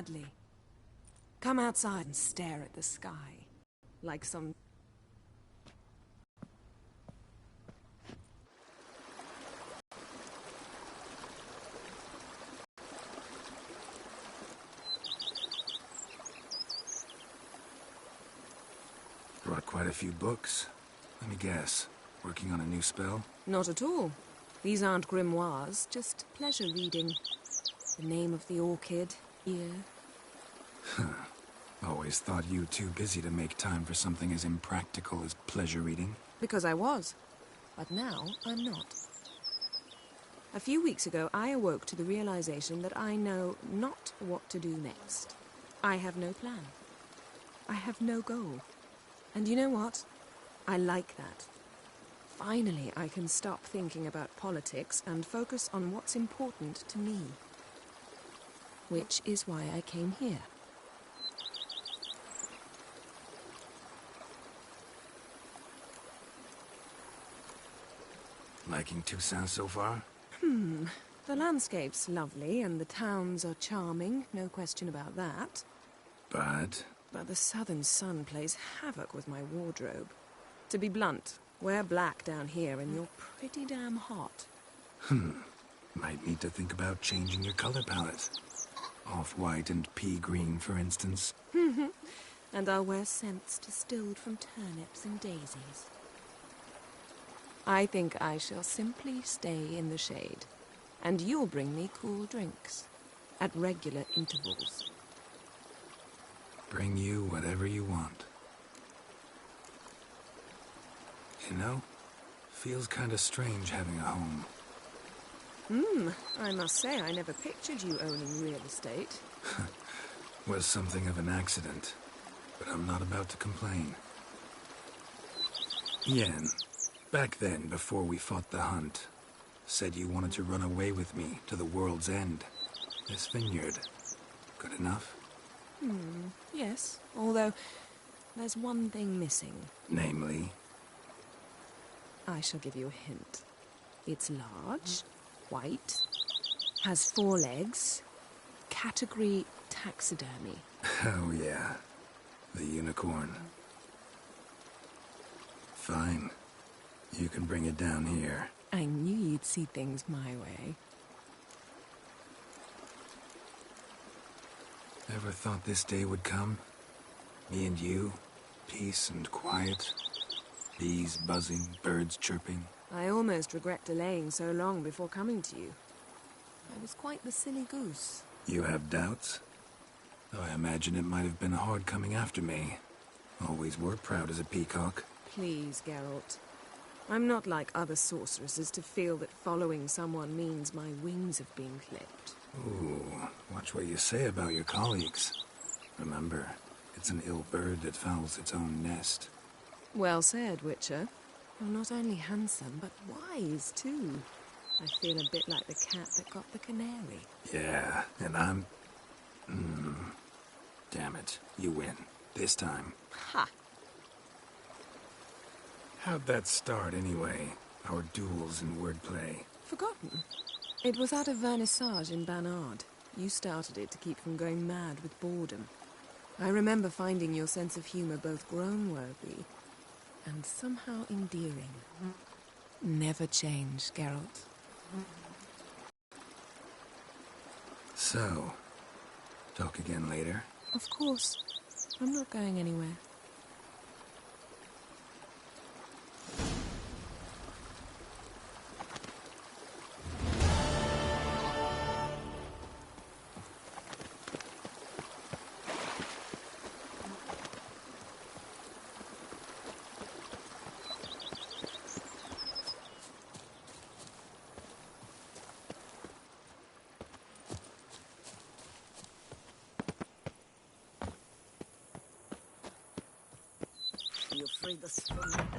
deadly. Come outside and stare at the sky, like some... Brought quite a few books. Let me guess. Working on a new spell? Not at all. These aren't grimoires, just pleasure reading. The name of the orchid, ear. Always thought you too busy to make time for something as impractical as pleasure reading. Because I was. But now, I'm not. A few weeks ago, I awoke to the realization that I know not what to do next. I have no plan. I have no goal. And you know what? I like that. Finally, I can stop thinking about politics and focus on what's important to me. Which is why I came here. Liking Toussaint so far? The landscape's lovely and the towns are charming, no question about that. But the southern sun plays havoc with my wardrobe. To be blunt, wear black down here and you're pretty damn hot. might need to think about changing your color palette. Off-white and pea green, for instance. And I'll wear scents distilled from turnips and daisies. I think I shall simply stay in the shade. And you'll bring me cool drinks. At regular intervals. Bring you whatever you want. You know, feels kind of strange having a home. I must say I never pictured you owning real estate. Was something of an accident, but I'm not about to complain. Yen, back then, before we fought the hunt, said you wanted to run away with me to the world's end. This vineyard, good enough? Yes, although there's one thing missing. Namely? I shall give you a hint. It's large, white, has 4 legs, category taxidermy. Oh yeah, the unicorn. Fine, you can bring it down here. I knew you'd see things my way. Ever thought this day would come? Me and you, peace and quiet. Bees buzzing, birds chirping. I almost regret delaying so long before coming to you. I was quite the silly goose. You have doubts? Though I imagine it might have been hard coming after me. Always were proud as a peacock. Please, Geralt. I'm not like other sorceresses to feel that following someone means my wings have been clipped. Ooh, watch what you say about your colleagues. Remember, it's an ill bird that fouls its own nest. Well said, Witcher. You're not only handsome, but wise, too. I feel a bit like the cat that got the canary. Yeah, and I'm... Damn it, you win. This time. Ha! How'd that start, anyway? Our duels and wordplay. Forgotten. It was at a vernissage in Banard. You started it to keep from going mad with boredom. I remember finding your sense of humor both groan-worthy and somehow endearing. Never change, Geralt. So, talk again later? Of course. I'm not going anywhere. You afraid the spring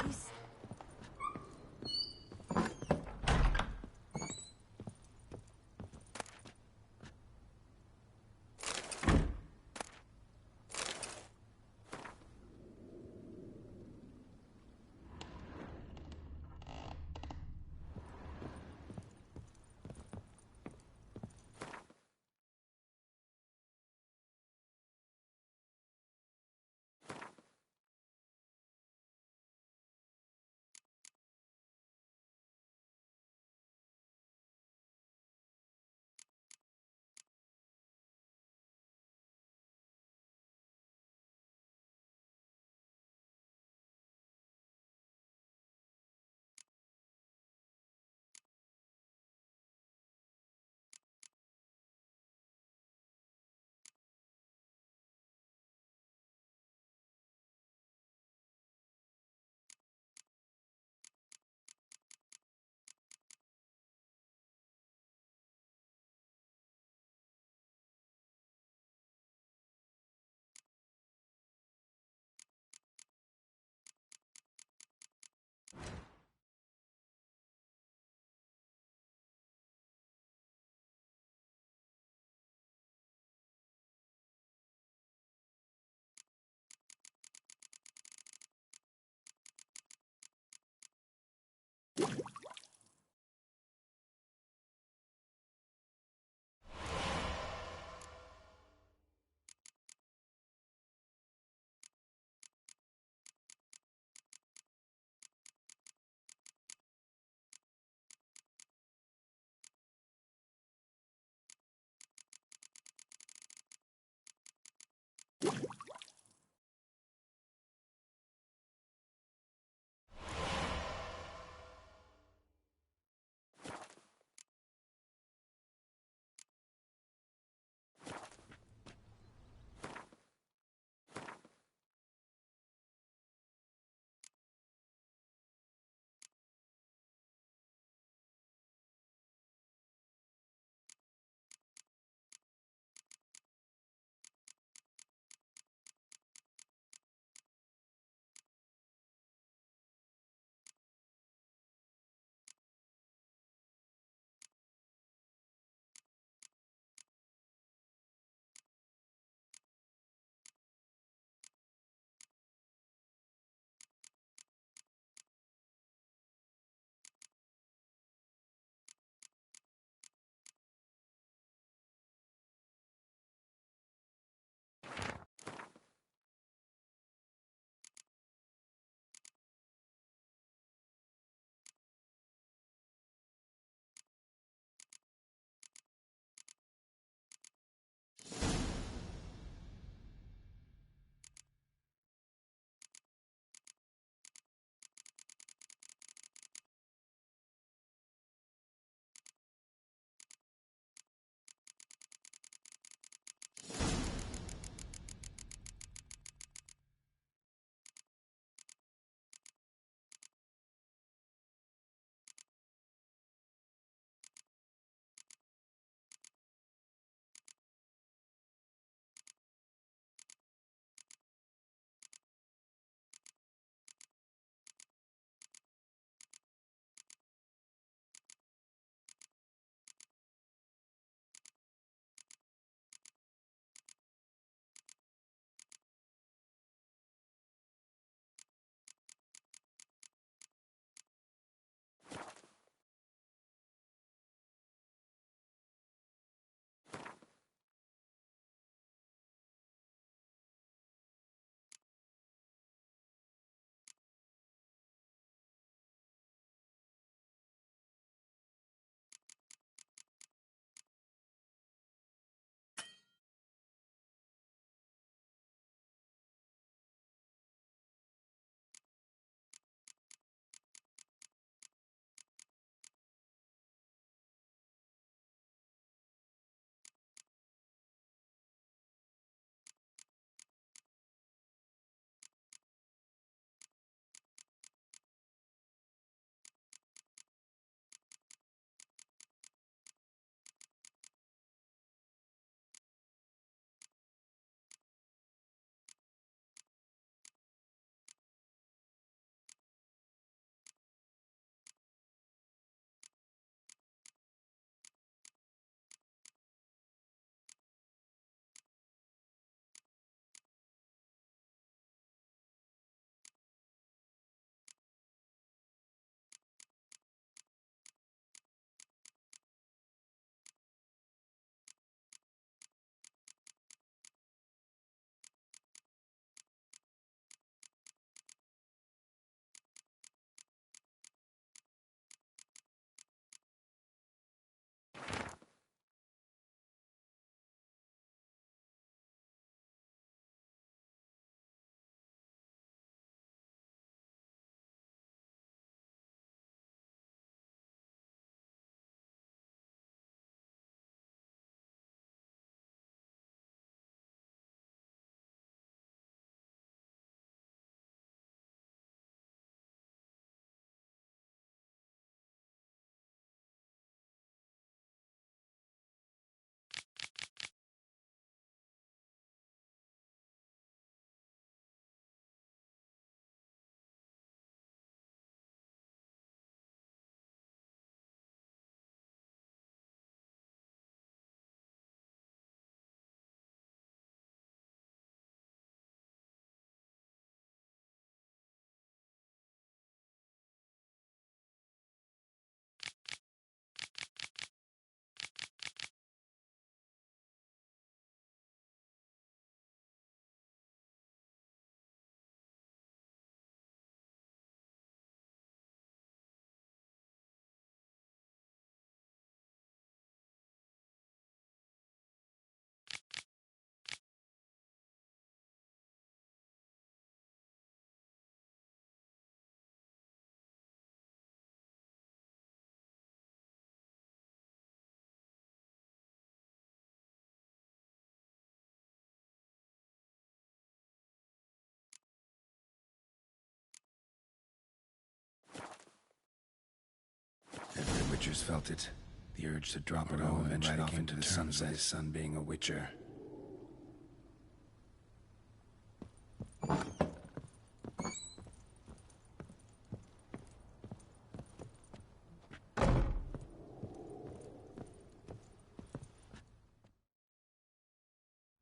Witchers felt it. The urge to drop it all and right off into the sunset, his son being a Witcher.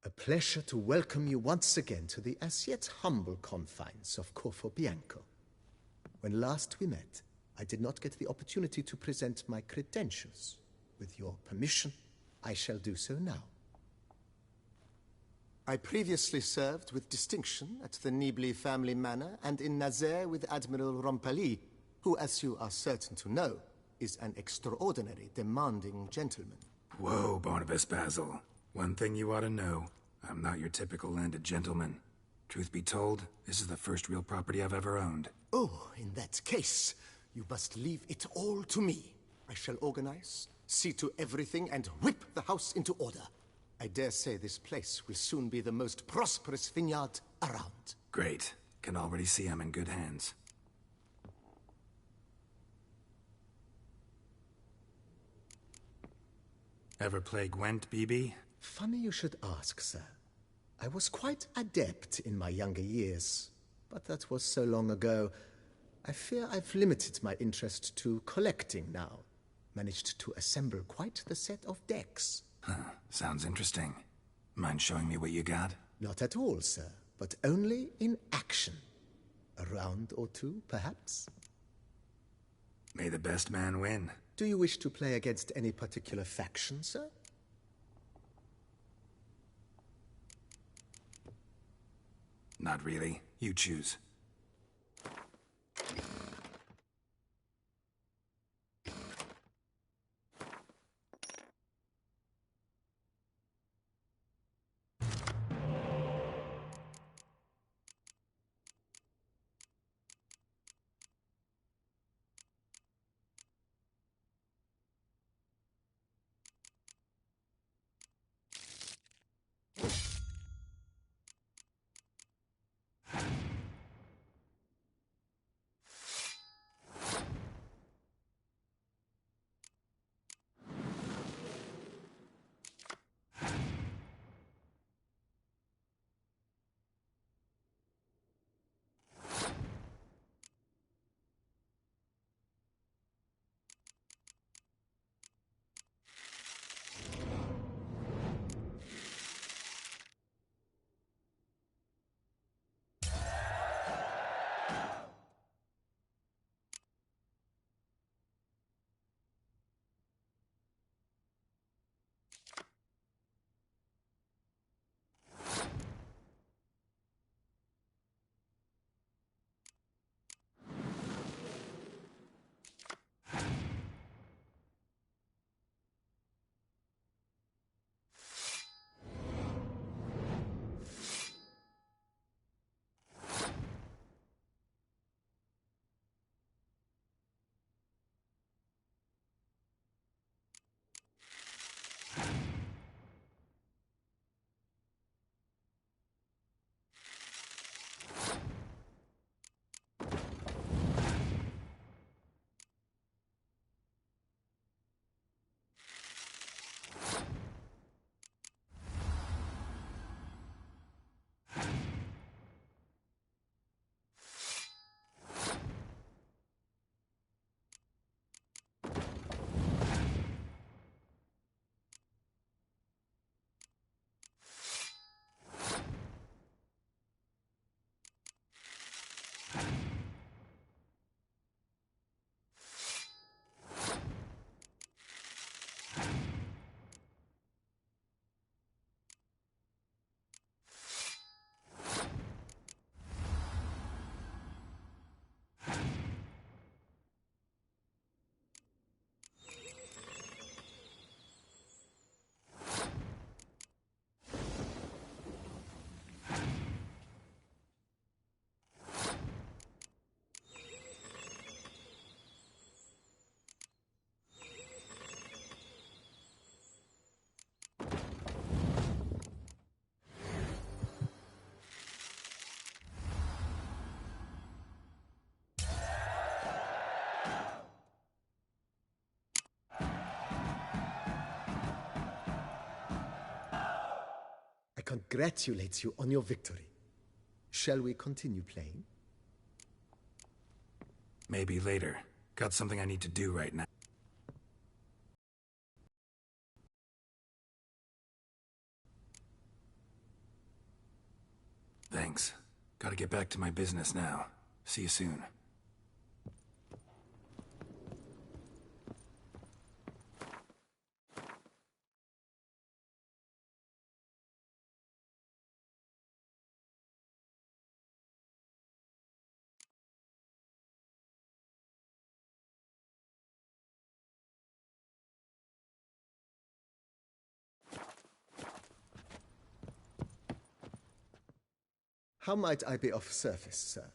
A pleasure to welcome you once again to the as yet humble confines of Corfo Bianco. When last we met, I did not get the opportunity to present my credentials. With your permission, I shall do so now. I previously served with distinction at the Nibli family manor and in Nazaire with Admiral Rompali, who, as you are certain to know, is an extraordinary, demanding gentleman. Whoa, Barnabas Basil. One thing you ought to know, I'm not your typical landed gentleman. Truth be told, this is the first real property I've ever owned. Oh, in that case, you must leave it all to me. I shall organize, see to everything, and whip the house into order. I dare say this place will soon be the most prosperous vineyard around. Great. Can already see I'm in good hands. Ever play Gwent, BB? Funny you should ask, sir. I was quite adept in my younger years, but that was so long ago. I fear I've limited my interest to collecting now. Managed to assemble quite the set of decks. Huh, sounds interesting. Mind showing me what you got? Not at all, sir, but only in action. A round or two, perhaps? May the best man win. Do you wish to play against any particular faction, sir? Not really. You choose. congratulate you on your victory. Shall we continue playing? Maybe later. Got something I need to do right now. Thanks. Gotta get back to my business now. See you soon. How might I be of service, sir?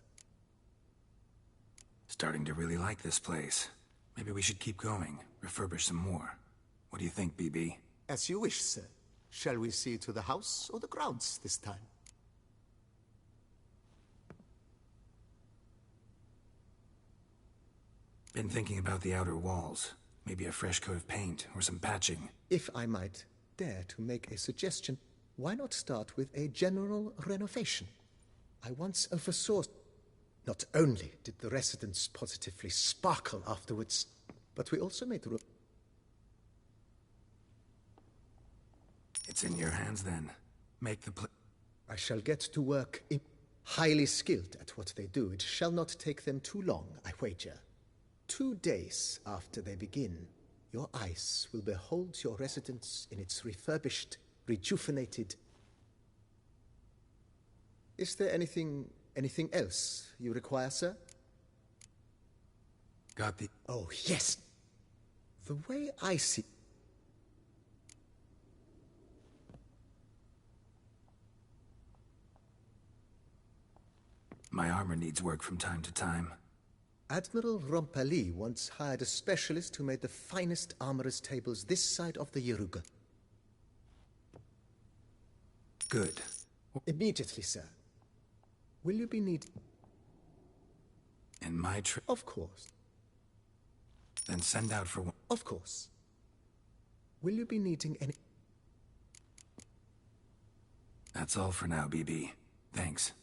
Starting to really like this place. Maybe we should keep going, refurbish some more. What do you think, BB? As you wish, sir. Shall we see to the house or the grounds this time? Been thinking about the outer walls. Maybe a fresh coat of paint or some patching. If I might dare to make a suggestion, why not start with a general renovation? I once oversaw... Not only did the residents positively sparkle afterwards, but we also made the... It's in your hands then. Make the I shall get to work highly skilled at what they do. It shall not take them too long, I wager. 2 days after they begin, your eyes will behold your residence in its refurbished, rejuvenated... Is there anything else you require, sir? Got the... Oh, yes. The way I see... My armor needs work from time to time. Admiral Rompali once hired a specialist who made the finest armorer's tables this side of the Yaruga. Good. Immediately, sir. Will you be needing... In my trip? Of course. Then send out for one. Of course. Will you be needing any... That's all for now, BB. Thanks.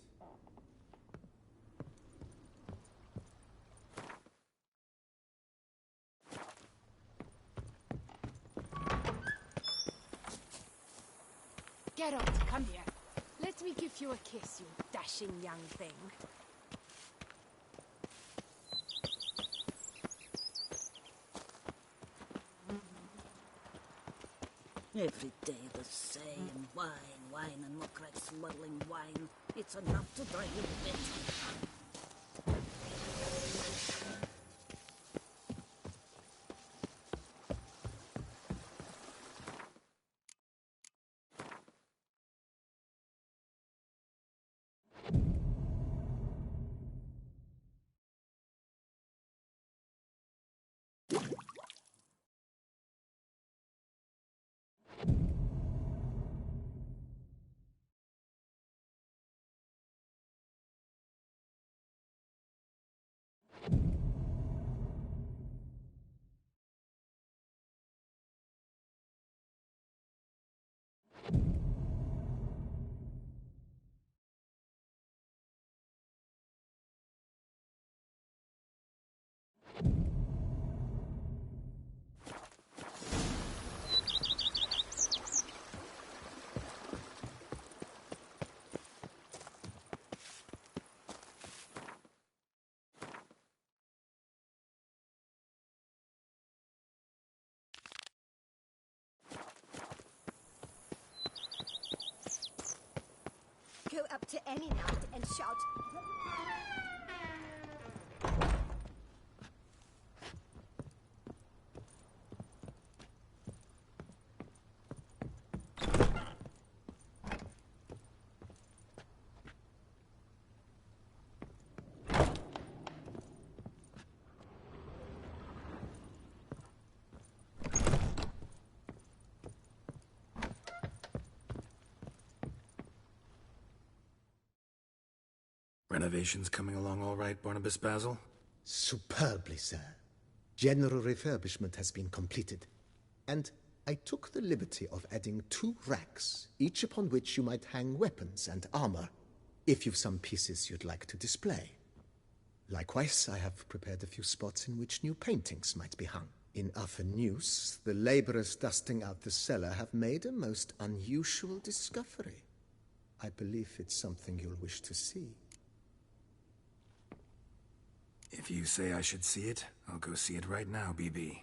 Geralt, come here. Let me give you a kiss, you dashing young thing. Every day the same. Wine, wine, and more crack swirling wine. It's enough to drive you mental. Go up to any knight and shout... Renovations coming along all right, Barnabas Basil? Superbly, sir. General refurbishment has been completed. And I took the liberty of adding 2 racks, each upon which you might hang weapons and armor, if you've some pieces you'd like to display. Likewise, I have prepared a few spots in which new paintings might be hung. In other news, the laborers dusting out the cellar have made a most unusual discovery. I believe it's something you'll wish to see. If you say I should see it, I'll go see it right now, BB.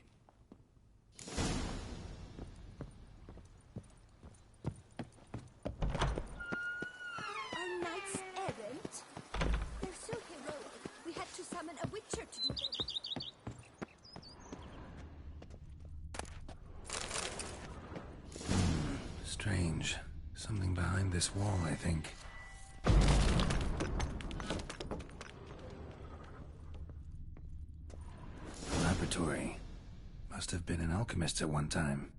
Our knights errant? They're so heroic. We had to summon a witcher to do them. Strange. Something behind this wall, I think. Laboratory. Must have been an alchemist at one time.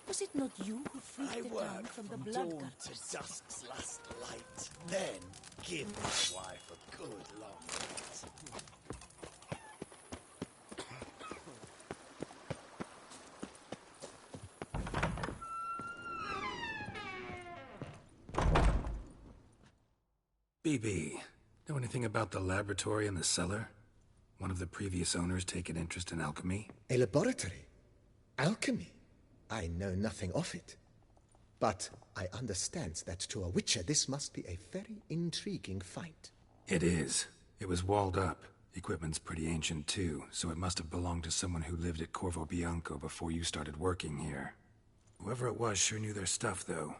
Was it not you who freed I the town work from the from blood dawn gutters? to dusk's last light. Then give my wife a good long night. BB, know anything about the laboratory in the cellar? One of the previous owners take an interest in alchemy? A laboratory? Alchemy? I know nothing of it. But I understand that to a witcher this must be a very intriguing find. It is. It was walled up. Equipment's pretty ancient too, so it must have belonged to someone who lived at Corvo Bianco before you started working here. Whoever it was sure knew their stuff, though.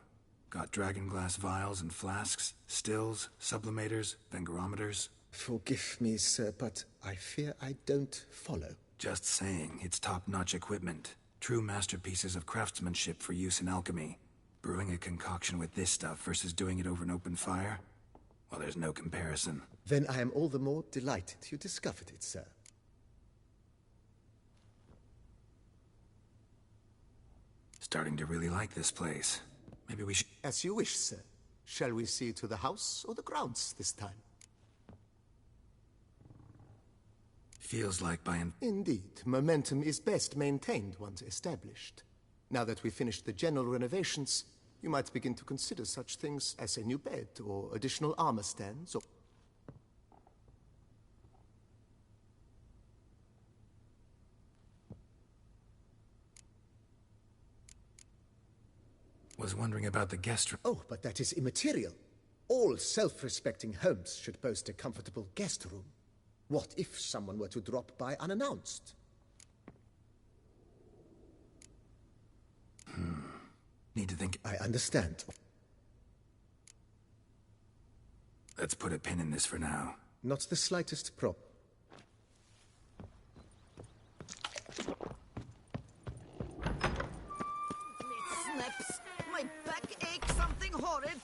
Got dragonglass vials and flasks, stills, sublimators, vengerometers. Forgive me, sir, but I fear I don't follow. Just saying, it's top-notch equipment. True masterpieces of craftsmanship for use in alchemy. Brewing a concoction with this stuff versus doing it over an open fire? Well, there's no comparison. Then I am all the more delighted you discovered it, sir. Starting to really like this place. Maybe we should... As you wish, sir. Shall we see to the house or the grounds this time? Feels like Indeed, momentum is best maintained once established. Now that we've finished the general renovations, you might begin to consider such things as a new bed or additional armor stands or... Was wondering about the guest room. Oh, but that is immaterial. All self-respecting homes should boast a comfortable guest room. What if someone were to drop by unannounced? Need to think... I understand. Let's put a pin in this for now. Not the slightest problem. Snaps! My back aches something horrid!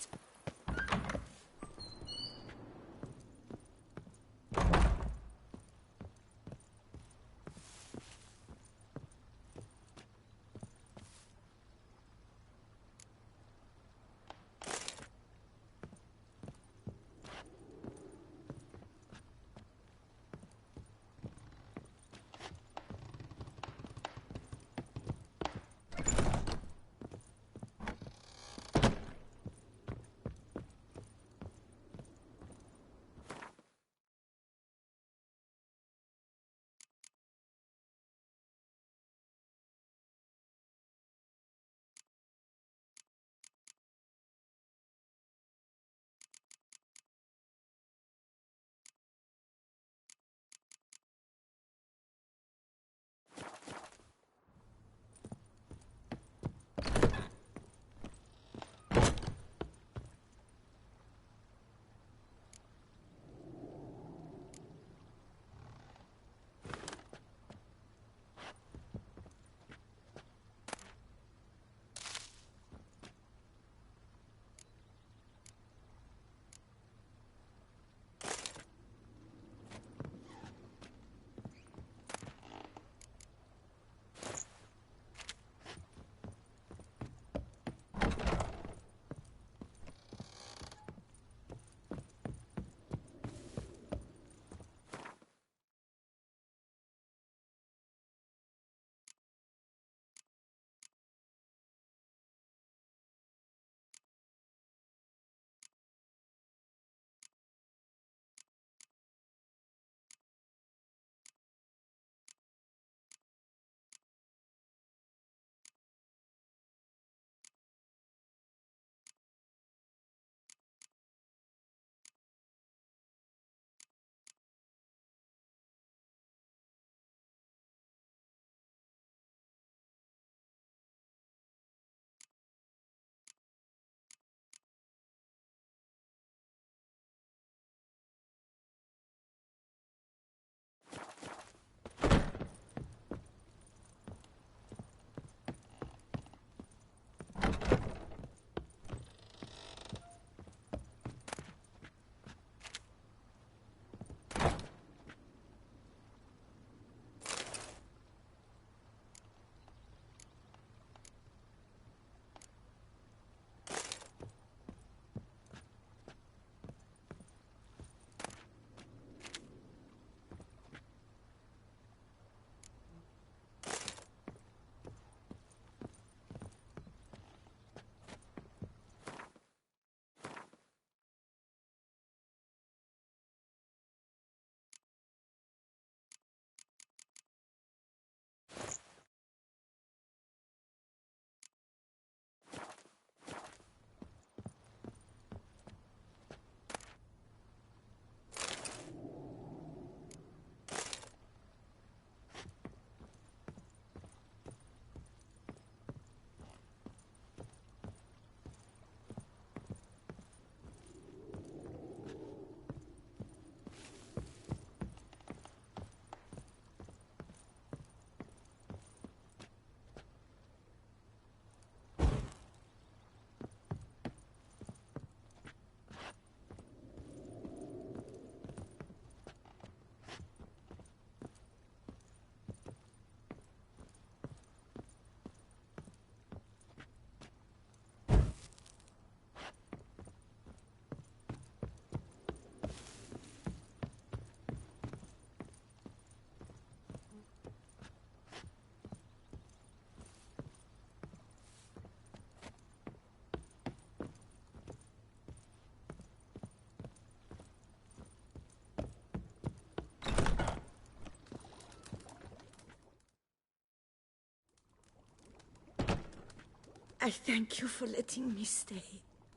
I thank you for letting me stay.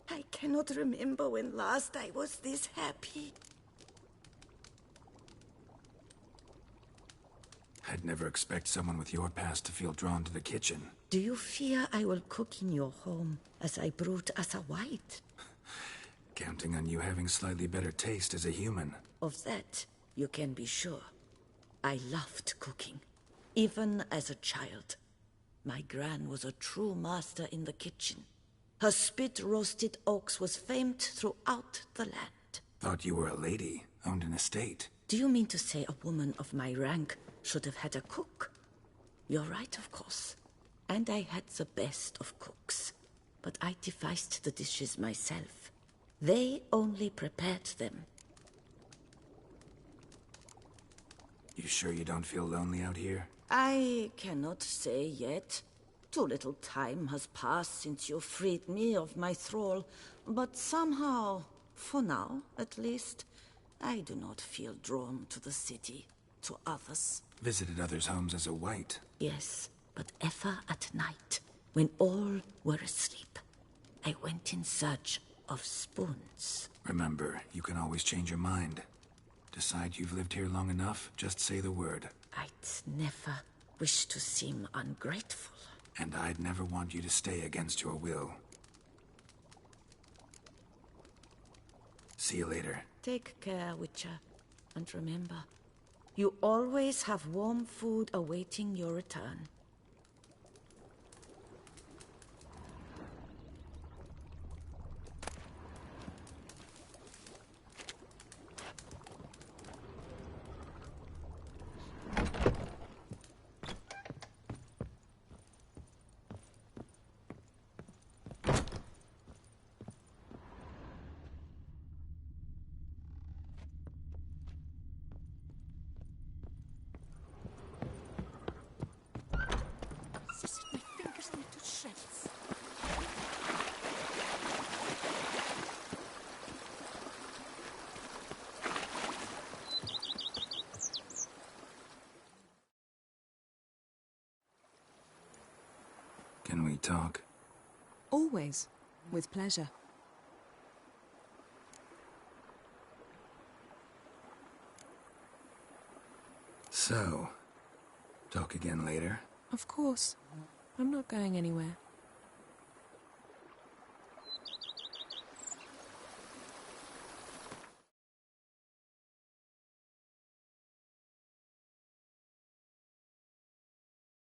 I cannot remember when last I was this happy. I'd never expect someone with your past to feel drawn to the kitchen. Do you fear I will cook in your home as I brewed as a white? Counting on you having slightly better taste as a human. Of that, you can be sure. I loved cooking, even as a child. My gran was a true master in the kitchen. Her spit-roasted oaks was famed throughout the land. Thought you were a lady, owned an estate. Do you mean to say a woman of my rank should have had a cook? You're right, of course. And I had the best of cooks. But I devised the dishes myself. They only prepared them. You sure you don't feel lonely out here? I cannot say yet. Too little time has passed since you freed me of my thrall. But somehow, for now at least, I do not feel drawn to the city, to others. Visited others' homes as a white. Yes, but ever at night, when all were asleep, I went in search of spoons. Remember, you can always change your mind. Decide you've lived here long enough, just say the word. I'd never wish to seem ungrateful. And I'd never want you to stay against your will. See you later. Take care, Witcher. And remember, you always have warm food awaiting your return. My fingers need to shreds. Can we talk? Always. With pleasure. So, talk again later? Of course. I'm not going anywhere.